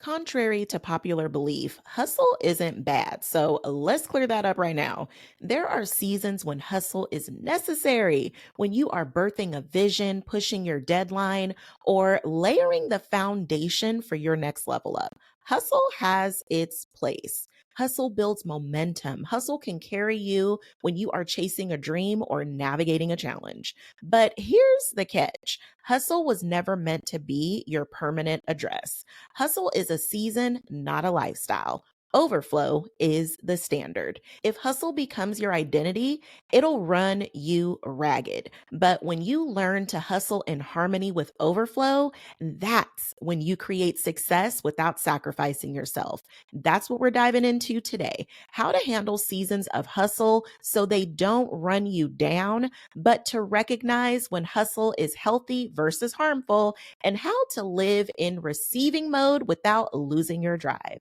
Contrary to popular belief, hustle isn't bad. So let's clear that up right now. There are seasons when hustle is necessary, when you are birthing a vision, pushing your deadline, or layering the foundation for your next level up. Hustle has its place. Hustle builds momentum. Hustle can carry you when you are chasing a dream or navigating a challenge. But here's the catch: hustle was never meant to be your permanent address. Hustle is a season, not a lifestyle. Overflow is the standard. If hustle becomes your identity, it'll run you ragged. But when you learn to hustle in harmony with overflow, that's when you create success without sacrificing yourself. That's what we're diving into today: how to handle seasons of hustle so they don't run you down, but to recognize when hustle is healthy versus harmful, and how to live in receiving mode without losing your drive.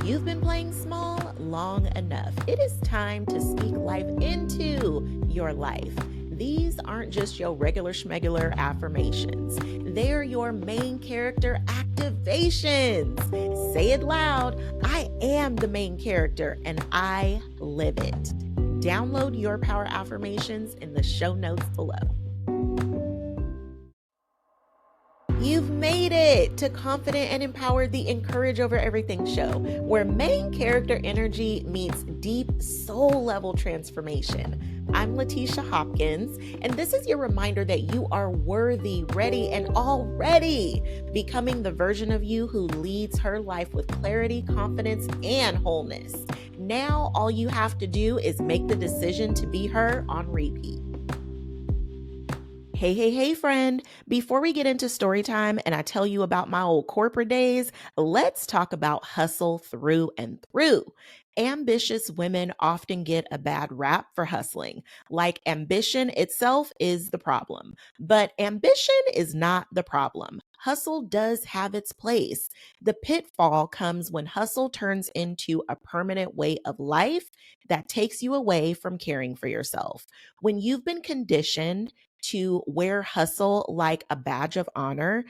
You've been playing small long enough. It is time to speak life into your life. These aren't just your regular schmegular affirmations. They're your main character activations. Say it loud: I am the main character and I live it. Download your power affirmations in the show notes below. You've made it to Confident and Empowered, the Encourage Over Everything show, where main character energy meets deep soul level transformation. I'm Letitia Hopkins, and this is your reminder that you are worthy, ready, and already becoming the version of you who leads her life with clarity, confidence, and wholeness. Now, all you have to do is make the decision to be her on repeat. Hey, friend. Before we get into story time and I tell you about my old corporate days, let's talk about hustle through and through. Ambitious women often get a bad rap for hustling. Like ambition itself is the problem, but ambition is not the problem. Hustle does have its place. The pitfall comes when hustle turns into a permanent way of life that takes you away from caring for yourself. When you've been conditioned to wear hustle like a badge of honor,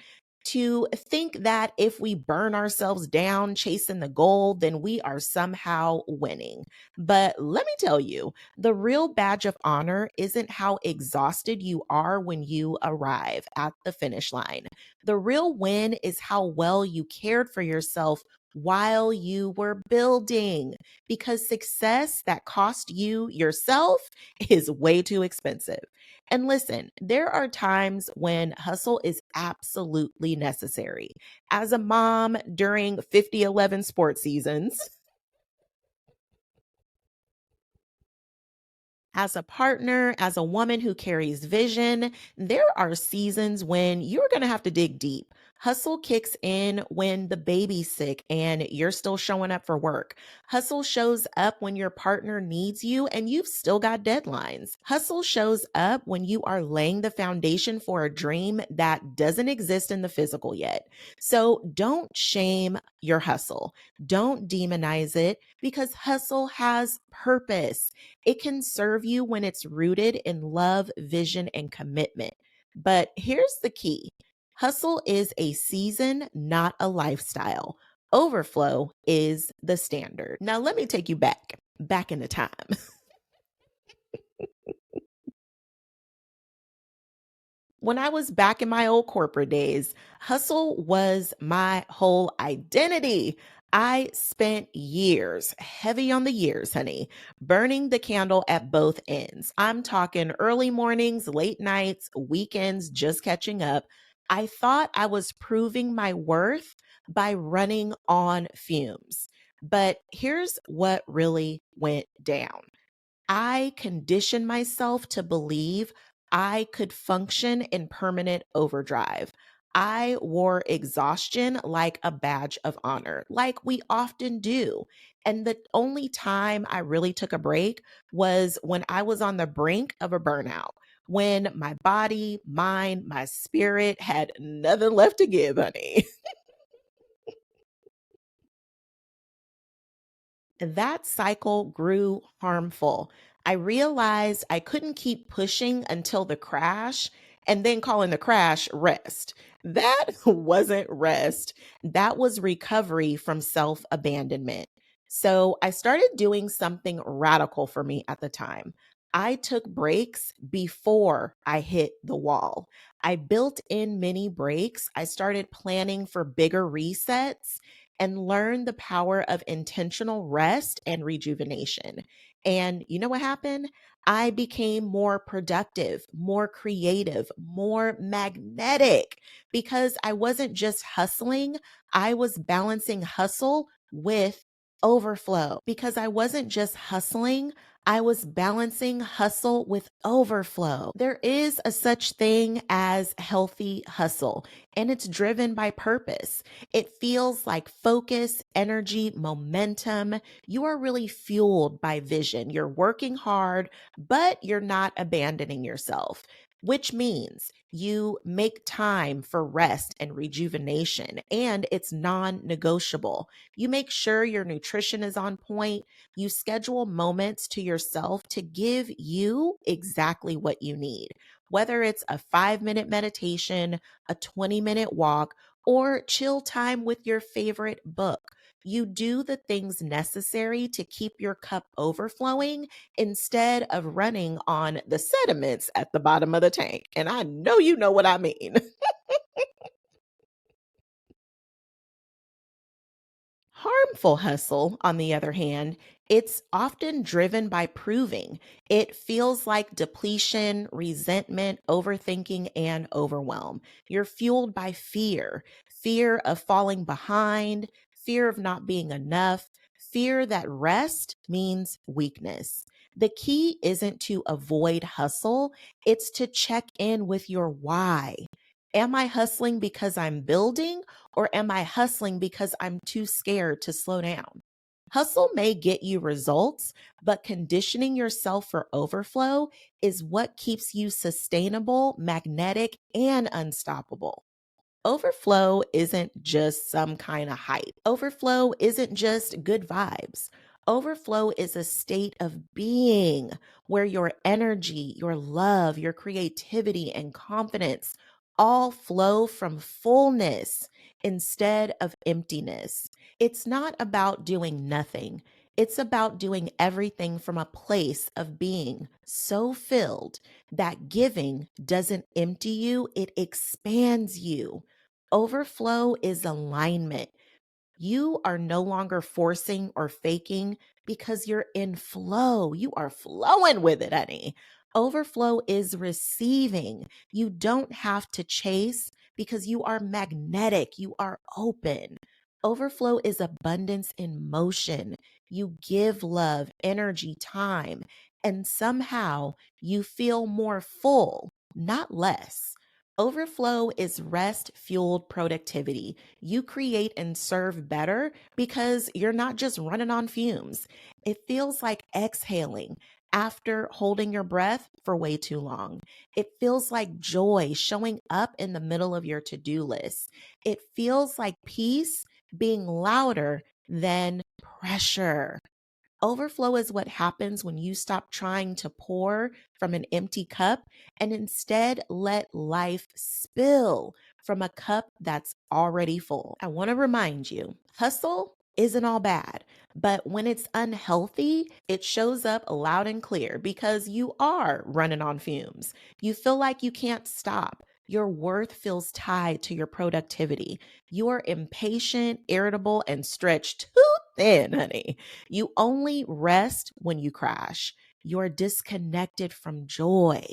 to think that if we burn ourselves down chasing the goal, then we are somehow winning. But let me tell you, the real badge of honor isn't how exhausted you are when you arrive at the finish line. The real win is how well you cared for yourself while you were building, because success that cost you yourself is way too expensive. And listen, there are times when hustle is absolutely necessary. As a mom during 50-11 sports seasons, as a partner, as a woman who carries vision, there are seasons when you're going to have to dig deep. Hustle kicks in when the baby's sick and you're still showing up for work. Hustle shows up when your partner needs you and you've still got deadlines. Hustle shows up when you are laying the foundation for a dream that doesn't exist in the physical yet. So don't shame your hustle. Don't demonize it, because hustle has purpose. It can serve you when it's rooted in love, vision, and commitment. But here's the key: hustle is a season, not a lifestyle. Overflow is the standard. Now, let me take you back into time. When I was back in my old corporate days, hustle was my whole identity. I spent years, heavy on the years, honey, burning the candle at both ends. I'm talking early mornings, late nights, weekends, just catching up. I thought I was proving my worth by running on fumes. But here's what really went down: I conditioned myself to believe I could function in permanent overdrive. I wore exhaustion like a badge of honor, like we often do. And the only time I really took a break was when I was on the brink of a burnout, when my body, mind, my spirit had nothing left to give, honey. That cycle grew harmful. I realized I couldn't keep pushing until the crash. and then calling the crash rest. That wasn't rest. That was recovery from self abandonment. So I started doing something radical for me at the time. I took breaks before I hit the wall. I built in mini breaks. I started planning for bigger resets and learned the power of intentional rest and rejuvenation. And you know what happened? I became more productive, more creative, more magnetic because I wasn't just hustling, I was balancing hustle with overflow. Because I wasn't just hustling, I was balancing hustle with overflow. There is a such thing as healthy hustle, and it's driven by purpose. It feels like focus, energy, momentum. You are really fueled by vision. You're working hard, but you're not abandoning yourself, which means you make time for rest and rejuvenation, and it's non negotiable. You make sure your nutrition is on point. You schedule moments to yourself to give you exactly what you need, whether it's a 5-minute meditation, a 20-minute walk, or chill time with your favorite book. You do the things necessary to keep your cup overflowing instead of running on the sediments at the bottom of the tank. And I know you know what I mean. Harmful hustle, on the other hand, it's often driven by proving. It feels like depletion, resentment, overthinking, and overwhelm. You're fueled by fear of falling behind, fear of not being enough, fear that rest means weakness. The key isn't to avoid hustle, it's to check in with your why. Am I hustling because I'm building? Or am I hustling because I'm too scared to slow down? Hustle may get you results, but conditioning yourself for overflow is what keeps you sustainable, magnetic, and unstoppable. Overflow isn't just some kind of hype. Overflow isn't just good vibes. Overflow is a state of being where your energy, your love, your creativity, and confidence all flow from fullness instead of emptiness. It's not about doing nothing. It's about doing everything from a place of being so filled that giving doesn't empty you, it expands you. Overflow is alignment. You are no longer forcing or faking because you're in flow. You are flowing with it, honey. Overflow is receiving. You don't have to chase because you are magnetic. You are open. Overflow is abundance in motion. You give love, energy, time, and somehow you feel more full, not less. Overflow is rest fueled productivity. You create and serve better because you're not just running on fumes. It feels like exhaling after holding your breath for way too long. It feels like joy showing up in the middle of your to do list. It feels like peace being louder than pressure. Overflow is what happens when you stop trying to pour from an empty cup and instead let life spill from a cup that's already full. I want to remind you, hustle isn't all bad, but when it's unhealthy, it shows up loud and clear because you are running on fumes. You feel like you can't stop. Your worth feels tied to your productivity. You are impatient, irritable, and stretched too thin, honey. You only rest when you crash. You're disconnected from joy.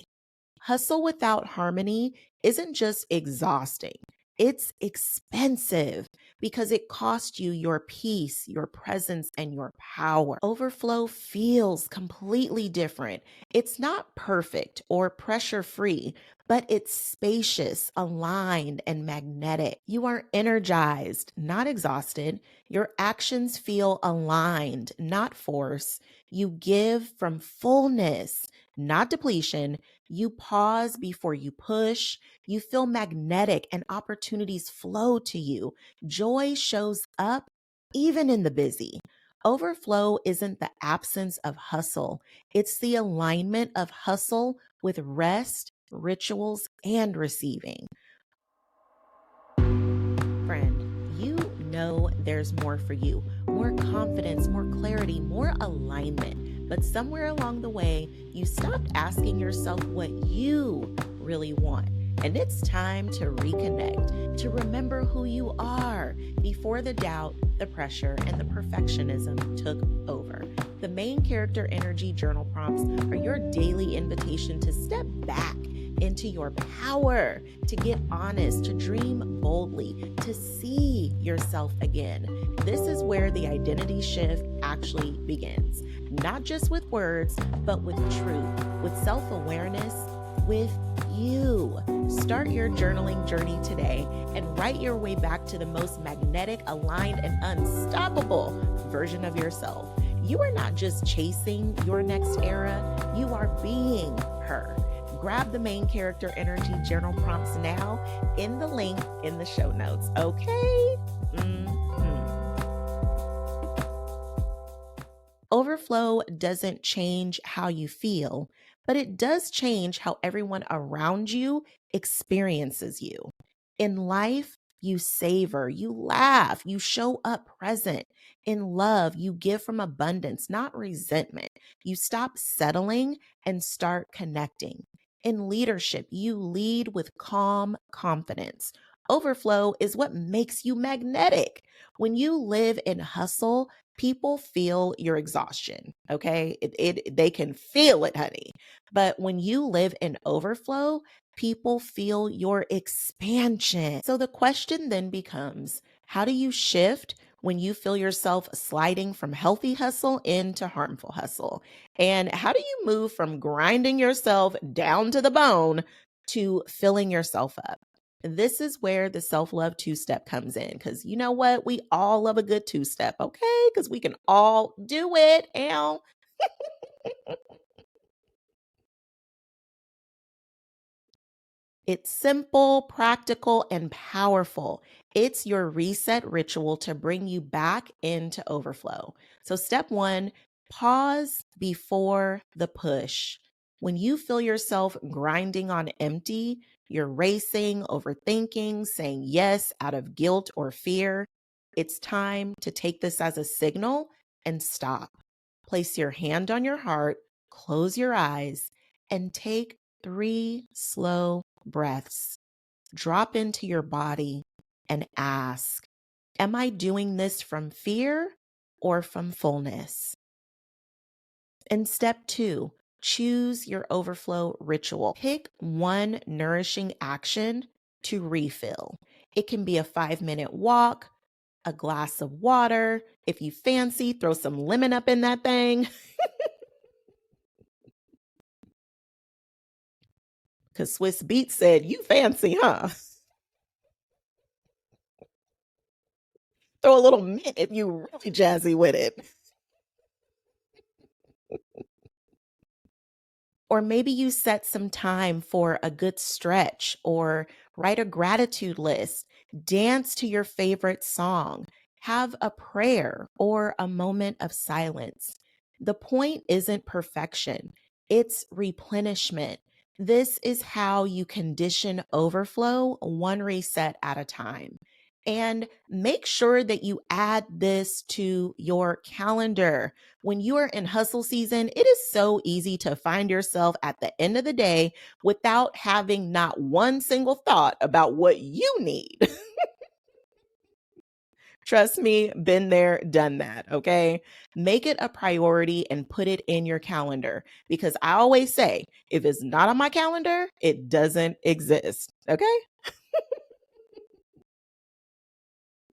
Hustle without harmony isn't just exhausting, it's expensive because it costs you your peace, your presence, and your power. Overflow feels completely different. It's not perfect or pressure free, but it's spacious, aligned, and magnetic. You are energized, not exhausted. Your actions feel aligned, not force. You give from fullness, not depletion. You pause before you push. You feel magnetic and opportunities flow to you. Joy shows up even in the busy. Overflow isn't the absence of hustle, it's the alignment of hustle with rest, rituals, and receiving. Friend, you know there's more for you, more confidence, more clarity, more alignment. But somewhere along the way, you stopped asking yourself what you really want. And it's time to reconnect, to remember who you are before the doubt, the pressure, and the perfectionism took over. The main character energy journal prompts are your daily invitation to step back into your power, to get honest, to dream boldly, to see yourself again. This is where the identity shift actually begins. Not just with words, but with truth, with self-awareness, with you. Start your journaling journey today and write your way back to the most magnetic, aligned, and unstoppable version of yourself. You are not just chasing your next era, you are being her. Grab the main character energy journal prompts now in the link in the show notes, okay? Overflow doesn't change how you feel, but it does change how everyone around you experiences you. In life, you savor, you laugh, you show up present. In love, you give from abundance, not resentment. You stop settling and start connecting. In leadership, you lead with calm confidence. Overflow is what makes you magnetic. When you live in hustle, people feel your exhaustion, okay? They can feel it, honey. But when you live in overflow, people feel your expansion. So the question then becomes, how do you shift when you feel yourself sliding from healthy hustle into harmful hustle? And how do you move from grinding yourself down to the bone to filling yourself up? This is where the self-love two-step comes in, because you know what? We all love a good two-step, okay? Because we can all do it. Ow. It's simple, practical, and powerful. It's your reset ritual to bring you back into overflow. So, step one, pause before the push. When you feel yourself grinding on empty, you're racing, overthinking, saying yes out of guilt or fear, it's time to take this as a signal and stop. Place your hand on your heart, close your eyes, and take 3 slow breaths. Drop into your body and ask, am I doing this from fear or from fullness? And step two, choose your overflow ritual. Pick one nourishing action to refill. It can be a 5-minute walk, a glass of water. If you fancy, throw some lemon up in that thing. Because Swiss Beats said, you fancy, huh? Throw a little mint if you really jazzy with it. Or maybe you set some time for a good stretch or write a gratitude list, dance to your favorite song, have a prayer or a moment of silence. The point isn't perfection, it's replenishment. This is how you condition overflow, one reset at a time. And make sure that you add this to your calendar. When you are in hustle season, it is so easy to find yourself at the end of the day without having not one single thought about what you need. Trust me, been there, done that, okay? Make it a priority and put it in your calendar because I always say if it's not on my calendar, it doesn't exist, okay?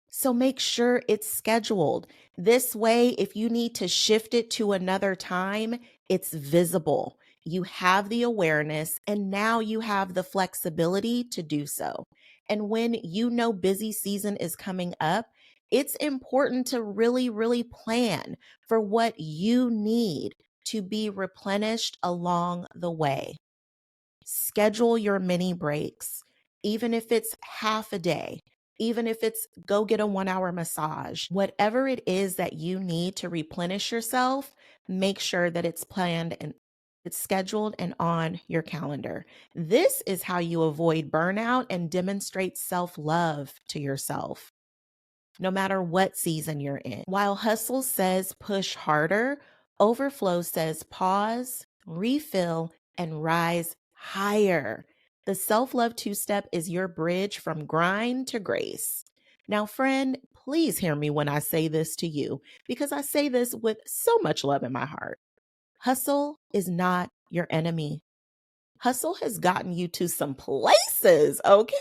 So make sure it's scheduled. This way, if you need to shift it to another time, it's visible. You have the awareness, and now you have the flexibility to do so. And when you know busy season is coming up, it's important to really plan for what you need to be replenished along the way. Schedule your mini breaks, even if it's half a day, even if it's go get a 1 hour massage, whatever it is that you need to replenish yourself, make sure that it's planned It's scheduled and on your calendar. This is how you avoid burnout and demonstrate self love to yourself, no matter what season you're in. While hustle says push harder, overflow says pause, refill, and rise higher. The self love two step is your bridge from grind to grace. Now, friend, please hear me when I say this to you, because I say this with so much love in my heart. Hustle is not your enemy. Hustle has gotten you to some places, okay?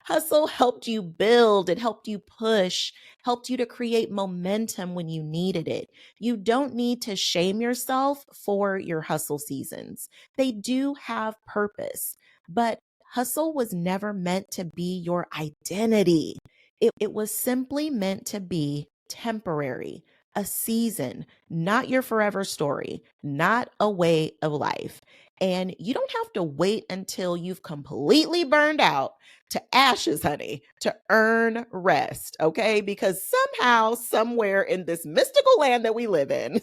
Hustle helped you build, it helped you push, helped you to create momentum when you needed it. You don't need to shame yourself for your hustle seasons. They do have purpose, but hustle was never meant to be your identity. It was simply meant to be temporary, a season, not your forever story, not a way of life. And you don't have to wait until you've completely burned out to ashes, honey, to earn rest, okay? Because somehow, somewhere in this mystical land that we live in,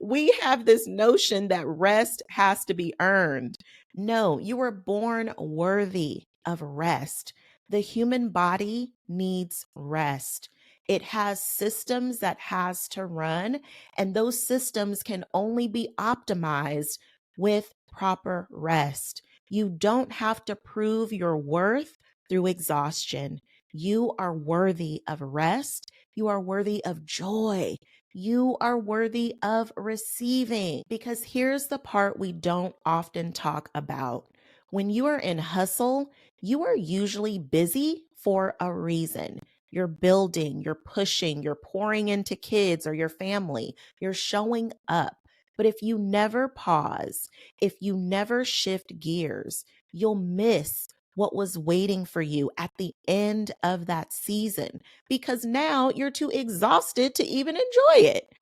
we have this notion that rest has to be earned. No, you were born worthy of rest. The human body needs rest. It has systems that has to run, and those systems can only be optimized with proper rest. You don't have to prove your worth through exhaustion. You are worthy of rest. You are worthy of joy. You are worthy of receiving. Because here's the part we don't often talk about. When you are in hustle, you are usually busy for a reason. You're building, you're pushing, you're pouring into kids or your family, you're showing up. But if you never pause, if you never shift gears, you'll miss what was waiting for you at the end of that season because now you're too exhausted to even enjoy it.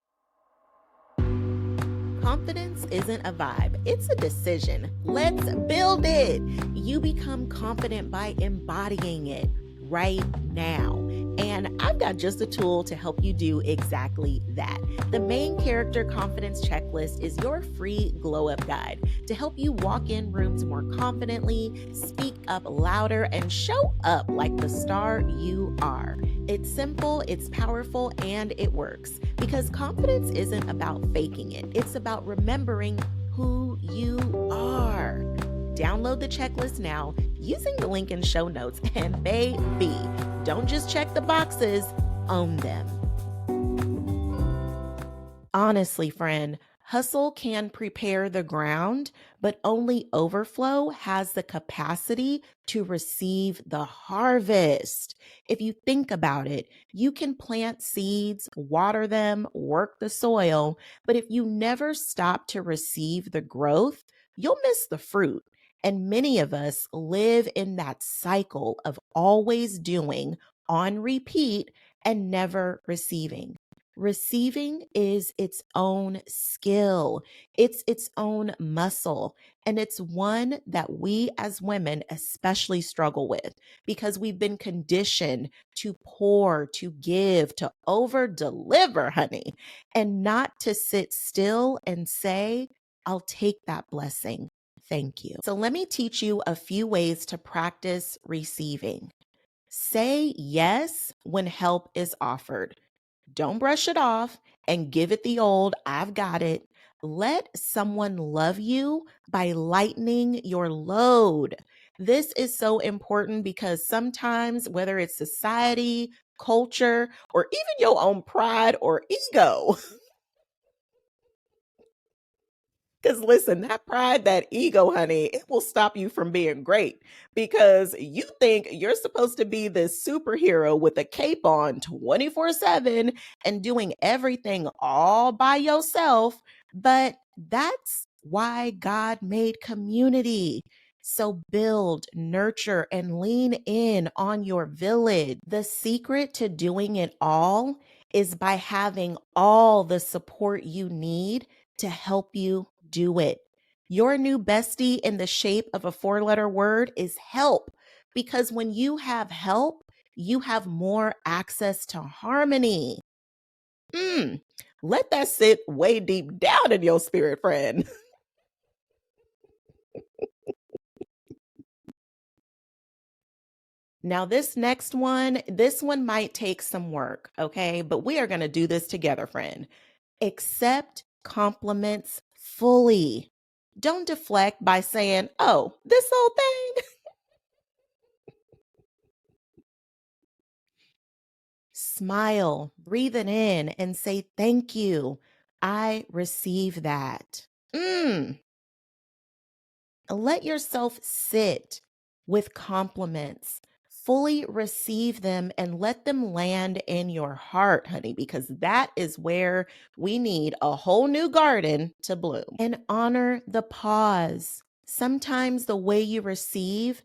Confidence isn't a vibe, it's a decision. Let's build it. You become confident by embodying it right now. And I've got just a tool to help you do exactly that. The main character confidence checklist is your free glow up guide to help you walk in rooms more confidently, speak up louder, and show up like the star you are. It's simple, it's powerful, and it works because confidence isn't about faking it. It's about remembering who you are. Download the checklist now using the link in show notes, and baby, don't just check the boxes, own them. Honestly, friend, hustle can prepare the ground, but only overflow has the capacity to receive the harvest. If you think about it, you can plant seeds, water them, work the soil, but if you never stop to receive the growth, you'll miss the fruit. And many of us live in that cycle of always doing on repeat and never receiving. Receiving is its own skill, it's its own muscle, and it's one that we as women especially struggle with because we've been conditioned to pour, to give, to over deliver, honey, and not to sit still and say, I'll take that blessing. Thank you. So, let me teach you a few ways to practice receiving. Say yes when help is offered. Don't brush it off and give it the old, I've got it. Let someone love you by lightening your load. This is so important because sometimes, whether it's society, culture, or even your own pride or ego, because listen, that pride, that ego, honey, it will stop you from being great because you think you're supposed to be this superhero with a cape on 24/7 and doing everything all by yourself. But that's why God made community. So build, nurture, and lean in on your village. The secret to doing it all is by having all the support you need to help you do it. Your new bestie in the shape of a four-letter word is help, because when you have help, you have more access to harmony. Mm, let that sit way deep down in your spirit, friend. Now, this one might take some work, okay? But we are going to do this together, friend. Accept compliments fully. Don't deflect by saying, oh, this old thing. Smile, breathe it in, and say, thank you. I receive that. Let yourself sit with compliments. Fully receive them and let them land in your heart, honey, because that is where we need a whole new garden to bloom. And honor the pause. Sometimes the way you receive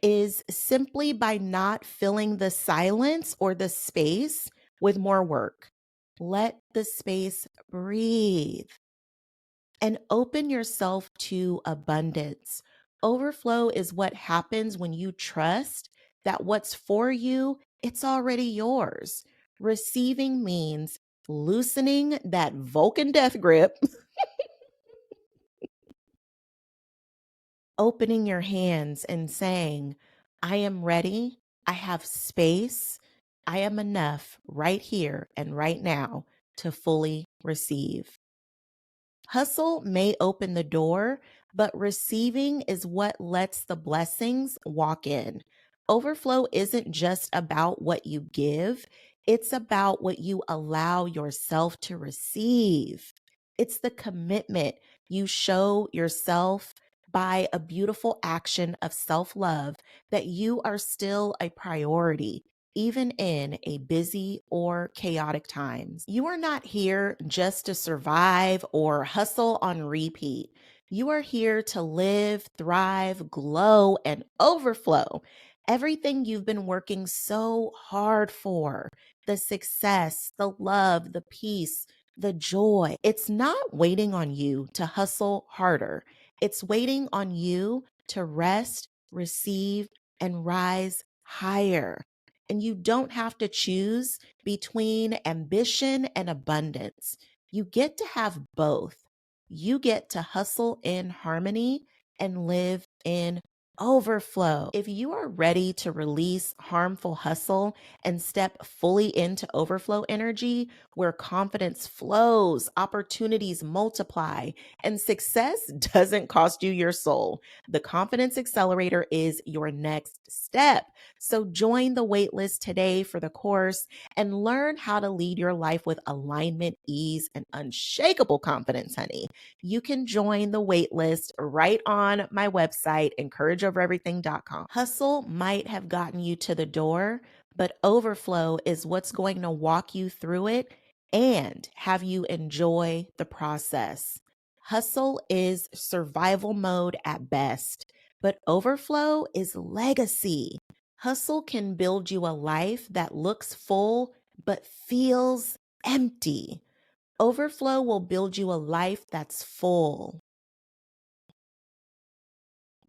is simply by not filling the silence or the space with more work. Let the space breathe and open yourself to abundance. Overflow is what happens when you trust that what's for you, it's already yours. Receiving means loosening that Vulcan death grip, opening your hands and saying, I am ready. I have space. I am enough right here and right now to fully receive. Hustle may open the door, but receiving is what lets the blessings walk in. Overflow isn't just about what you give, it's about what you allow yourself to receive. It's the commitment you show yourself by a beautiful action of self love that you are still a priority even in a busy or chaotic times. You are not here just to survive or hustle on repeat. You are here to live, thrive, glow, and overflow. Everything you've been working so hard for, the success, the love, the peace, the joy, it's not waiting on you to hustle harder. It's waiting on you to rest, receive, and rise higher. And you don't have to choose between ambition and abundance. You get to have both. You get to hustle in harmony and live in overflow. If you are ready to release harmful hustle and step fully into overflow energy, where confidence flows, opportunities multiply, and success doesn't cost you your soul, the Confidence Accelerator is your next step. So join the waitlist today for the course and learn how to lead your life with alignment, ease, and unshakable confidence, honey. You can join the waitlist right on my website, encourageovereverything.com. Hustle might have gotten you to the door, but overflow is what's going to walk you through it and have you enjoy the process. Hustle is survival mode at best, but overflow is legacy. Hustle can build you a life that looks full but feels empty. Overflow will build you a life that's full.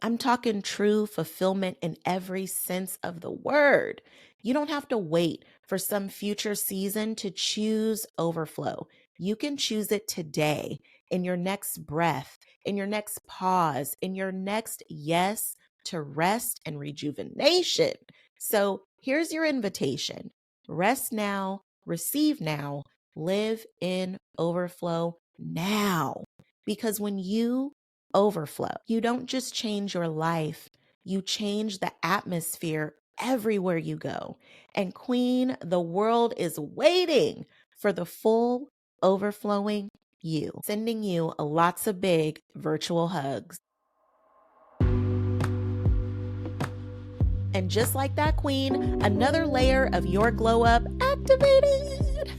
I'm talking true fulfillment in every sense of the word. You don't have to wait for some future season to choose overflow. You can choose it today, in your next breath, in your next pause, in your next yes to rest and rejuvenation. So here's your invitation: rest now, receive now, live in overflow now. Because when you overflow, you don't just change your life, you change the atmosphere everywhere you go. And Queen, the world is waiting for the full, overflowing you. Sending you lots of big virtual hugs. And just like that, Queen, another layer of your glow up activated.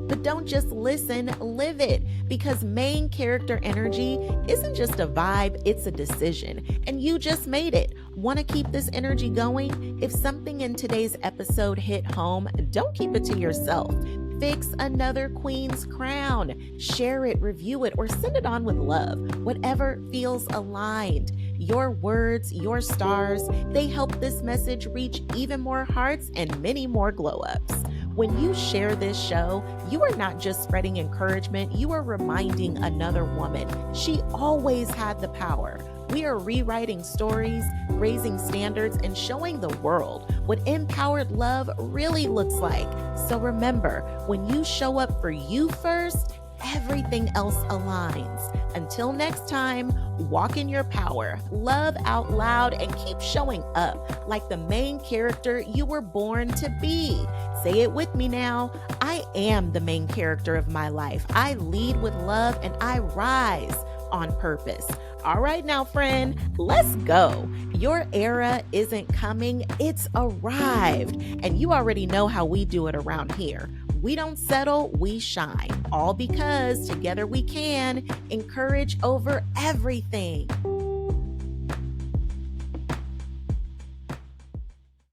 But don't just listen, live it, because main character energy isn't just a vibe, it's a decision. And you just made it. Want to keep this energy going? If something in today's episode hit home, don't keep it to yourself. Fix another queen's crown. Share it, review it, or send it on with love. Whatever feels aligned. Your words, your stars, they help this message reach even more hearts and many more glow ups. When you share this show, you are not just spreading encouragement, you are reminding another woman she always had the power. We are rewriting stories, raising standards, and showing the world what empowered love really looks like. So remember, when you show up for you first, everything else aligns. Until next time, walk in your power, love out loud, and keep showing up like the main character you were born to be. Say it with me now. I am the main character of my life. I lead with love and I rise on purpose. All right now, friend, let's go. Your era isn't coming, it's arrived. And you already know how we do it around here. We don't settle, we shine. All because together we can encourage over everything.